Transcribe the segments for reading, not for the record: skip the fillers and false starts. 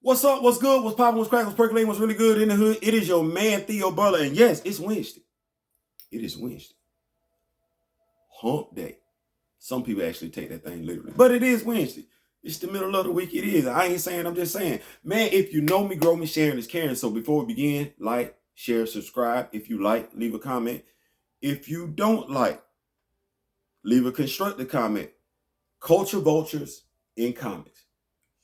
What's up? What's good? What's poppin'? What's cracking? What's percolating? What's really good in the hood? It is your man Theo Butler, and yes, it's Wednesday. It is Wednesday. Hump day. Some people actually take that thing literally, but it is Wednesday. It's the middle of the week. It is. I ain't saying. I'm just saying, man. If you know me, grow me, sharing is caring. So before we begin, like, share, subscribe. If you like, leave a comment. If you don't like, leave a constructive comment. Culture vultures in comics.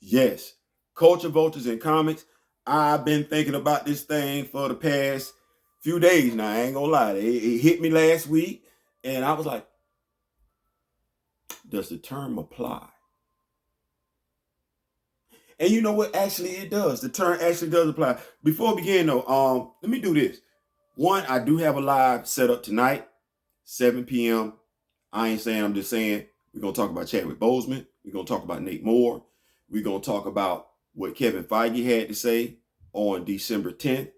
Yes, culture vultures in comics. I've been thinking about this thing for the past few days now. I ain't gonna lie. It hit me last week, and I was like, does the term apply? And you know what? Actually, it does. The term actually does apply. Before we begin, though, let me do this. One, I do have a live set up tonight, 7 p.m. I ain't saying, I'm just saying, we're gonna talk about Chadwick Boseman. We're gonna talk about Nate Moore. We're gonna talk about what Kevin Feige had to say on December 10th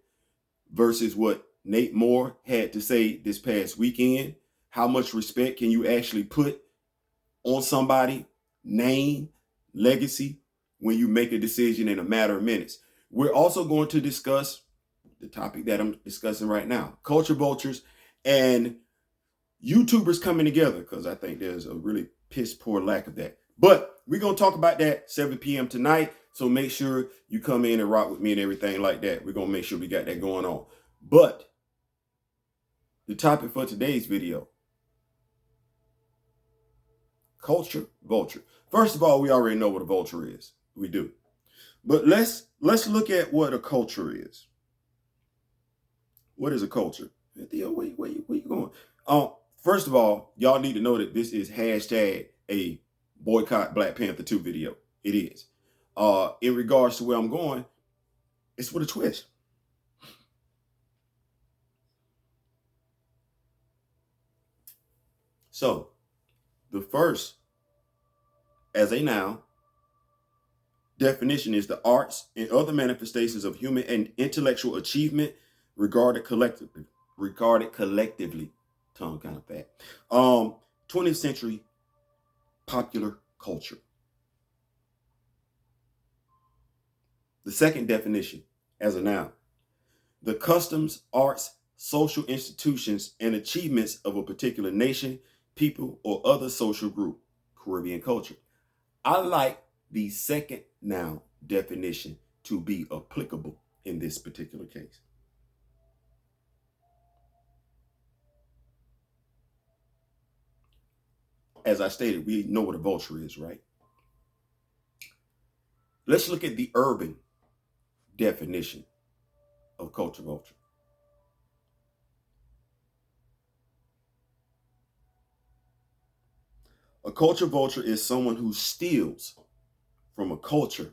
versus what Nate Moore had to say this past weekend. How much respect can you actually put on somebody, name, legacy, when you make a decision in a matter of minutes? We're also going to discuss the topic that I'm discussing right now, culture vultures and YouTubers coming together, because I think there's a really piss poor lack of that. But we're going to talk about that 7 p.m. tonight. So make sure you come in and rock with me and everything like that. We're going to make sure we got that going on. But the topic for today's video, culture vulture. First of all, we already know what a vulture is. We do. But let's look at what a culture is. What is a culture? Theo, where you going? First of all, y'all need to know that this is hashtag a boycott Black Panther 2 video. It is. In regards to where I'm going, it's with a twist. So, the first, as a noun, definition is the arts and other manifestations of human and intellectual achievement regarded collectively. Tongue kind of fat. 20th century popular culture. The second definition, as a noun, the customs, arts, social institutions, and achievements of a particular nation, people, or other social group. Caribbean culture. I like the second noun definition to be applicable in this particular case. As I stated, we know what a vulture is, right? Let's look at the urban definition of culture vulture. A culture vulture is someone who steals from a culture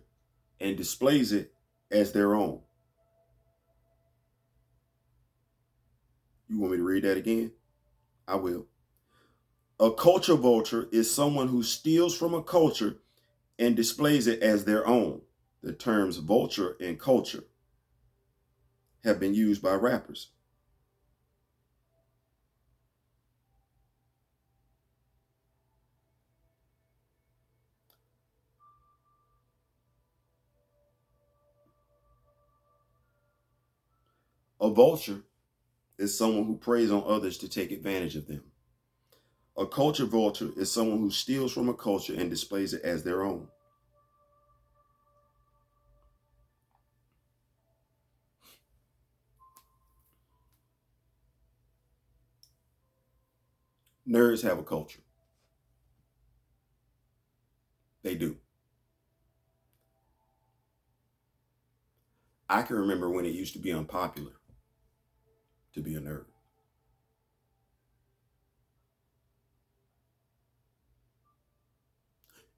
and displays it as their own. You want me to read that again? I will. A culture vulture is someone who steals from a culture and displays it as their own. The terms vulture and culture have been used by rappers. A vulture is someone who preys on others to take advantage of them. A culture vulture is someone who steals from a culture and displays it as their own. Nerds have a culture. They do. I can remember when it used to be unpopular to be a nerd.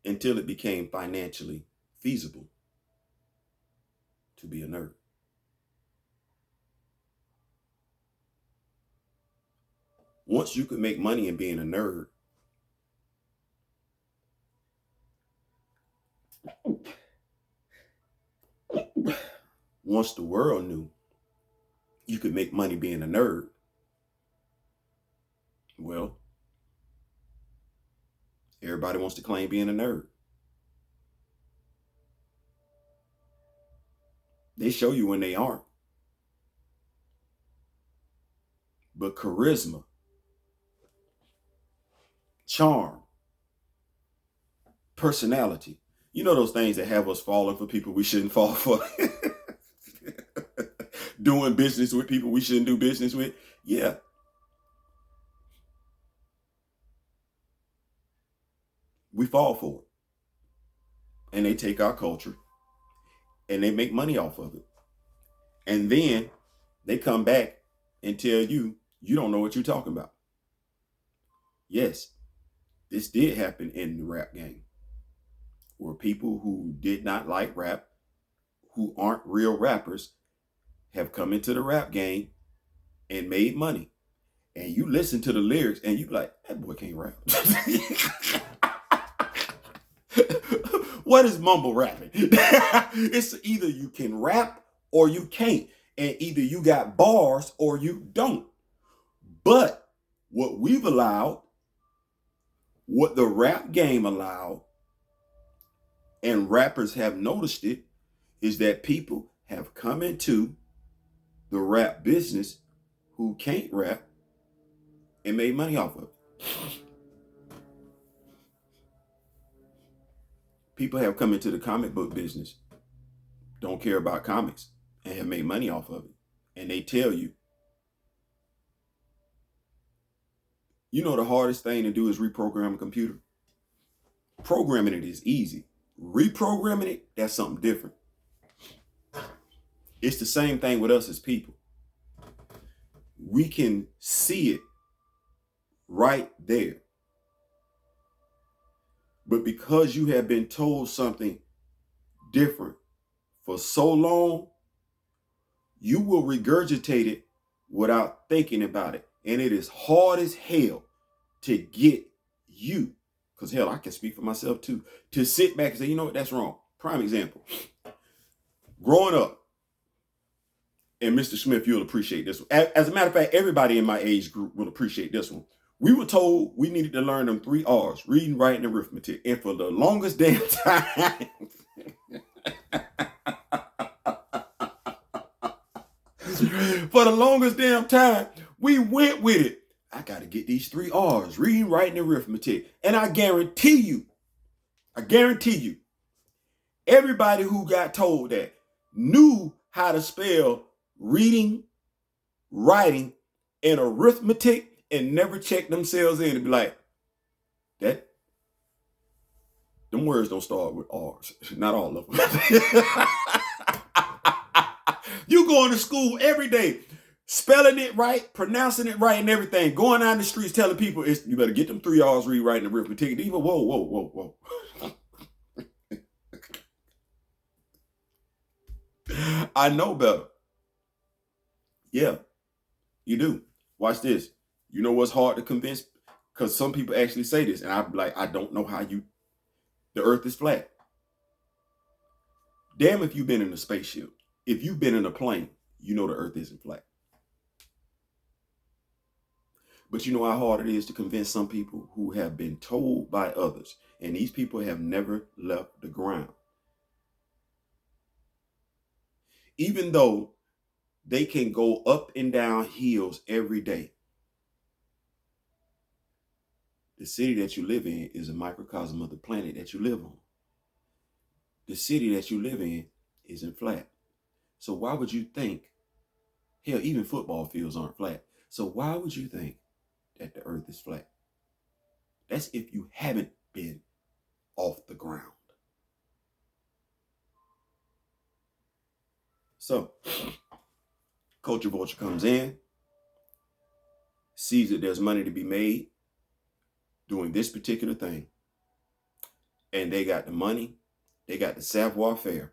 Until it became financially feasible to be a nerd. Once you could make money in being a nerd, once the world knew you could make money being a nerd, well, everybody wants to claim being a nerd. They show you when they aren't. But charisma, charm, personality, you know, those things that have us falling for people we shouldn't fall for. Doing business with people we shouldn't do business with. Yeah. We fall for it. And they take our culture and they make money off of it. And then they come back and tell you, you don't know what you're talking about. Yes, this did happen in the rap game, where people who did not like rap, who aren't real rappers, have come into the rap game and made money. And you listen to the lyrics and you be like, that boy can't rap. What is mumble rapping? It's either you can rap or you can't. And either you got bars or you don't. But what we've allowed, what the rap game allowed, and rappers have noticed it, is that people have come into the rap business who can't rap and made money off of it. People have come into the comic book business, don't care about comics, and have made money off of it. And they tell you, you know, the hardest thing to do is reprogram a computer. Programming it is easy. Reprogramming it, that's something different. It's the same thing with us as people. We can see it right there. But because you have been told something different for so long, you will regurgitate it without thinking about it. And it is hard as hell to get you, because hell, I can speak for myself too, to sit back and say, you know what, that's wrong. Prime example. Growing up, and Mr. Smith, you'll appreciate this one. As a matter of fact, everybody in my age group will appreciate this one. We were told we needed to learn them 3 R's, reading, writing, and arithmetic. And for the longest damn time, we went with it. I got to get these 3 R's, reading, writing, and arithmetic. And I guarantee you, everybody who got told that knew how to spell reading, writing, and arithmetic and never checked themselves in to be like, that, them words don't start with R's. Not all of them. You going to school every day, spelling it right, pronouncing it right, and everything. Going out in the streets telling people, you better get them 3 R's, read, write, and arithmetic. Even whoa. I know better. Yeah, you do. Watch this. You know what's hard to convince? Because some people actually say this, and I'm like, I don't know how the earth is flat. Damn if you've been in a spaceship. If you've been in a plane, you know the earth isn't flat. But you know how hard it is to convince some people who have been told by others, and these people have never left the ground. Even though they can go up and down hills every day, the city that you live in is a microcosm of the planet that you live on. The city that you live in isn't flat. So why would you think, hell, even football fields aren't flat. So why would you think that the earth is flat? That's if you haven't been off the ground. So, Culture Vulture comes in, sees that there's money to be made doing this particular thing. And they got the money, they got the savoir-faire,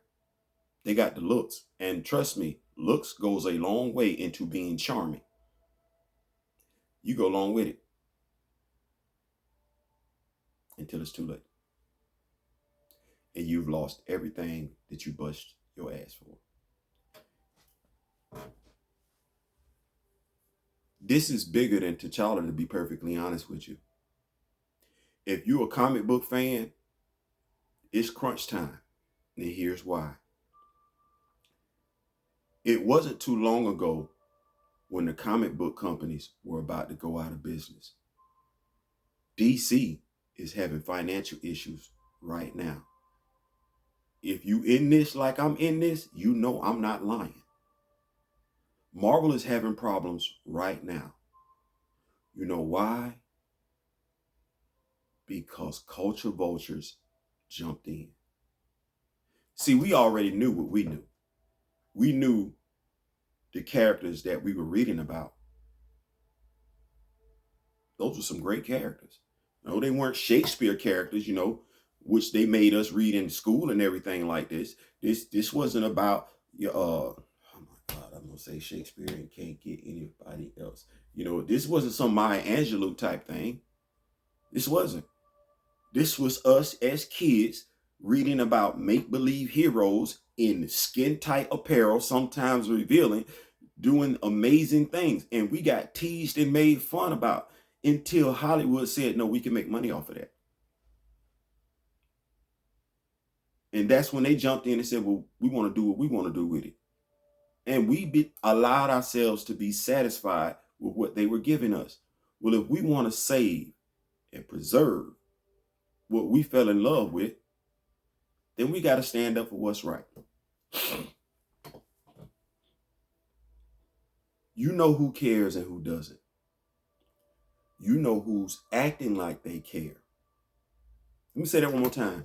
they got the looks. And trust me, looks goes a long way into being charming. You go along with it until it's too late. And you've lost everything that you bust your ass for. This is bigger than T'Challa, to be perfectly honest with you. If you're a comic book fan, it's crunch time. And here's why. It wasn't too long ago when the comic book companies were about to go out of business. DC is having financial issues right now. If you in this like I'm in this, you know I'm not lying. Marvel is having problems right now. You know why? Because culture vultures jumped in. See, we already knew what we knew. We knew the characters that we were reading about. Those were some great characters. No, they weren't Shakespeare characters, which they made us read in school and everything like this. This wasn't about oh my God, I'm gonna say Shakespeare and can't get anybody else. This wasn't some Maya Angelou type thing. This wasn't. This was us as kids reading about make-believe heroes in skin-tight apparel, sometimes revealing, doing amazing things. And we got teased and made fun about until Hollywood said, no, we can make money off of that. And that's when they jumped in and said, well, we want to do what we want to do with it. And we allowed ourselves to be satisfied with what they were giving us. Well, if we want to save and preserve what we fell in love with, then we got to stand up for what's right. You know who cares and who doesn't. You know who's acting like they care. Let me say that one more time.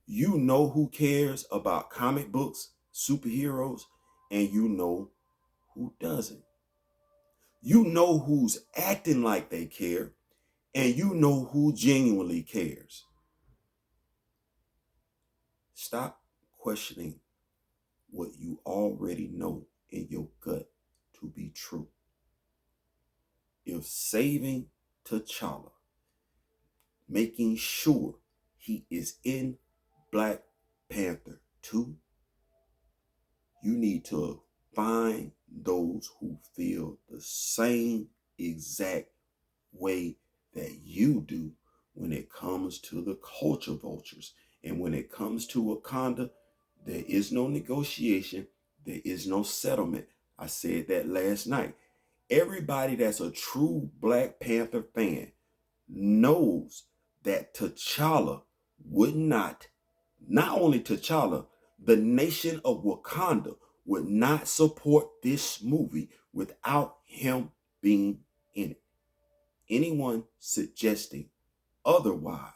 You know who cares about comic books, superheroes, and you know who doesn't. You know who's acting like they care, and you know who genuinely cares. Stop questioning what you already know in your gut to be true. If saving T'Challa, making sure he is in Black Panther 2, you need to find those who feel the same exact way that you do when it comes to the culture vultures. And when it comes to Wakanda, there is no negotiation. There is no settlement. I said that last night. Everybody that's a true Black Panther fan knows that T'Challa would not only T'Challa, the nation of Wakanda would not support this movie without him being in it. Anyone suggesting otherwise,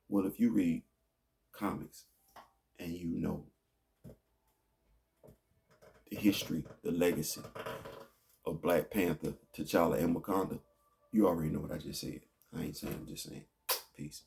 well, if you read comics and you know the history, the legacy of Black Panther, T'Challa, and Wakanda, you already know what I just said. I ain't saying, I'm just saying. Peace.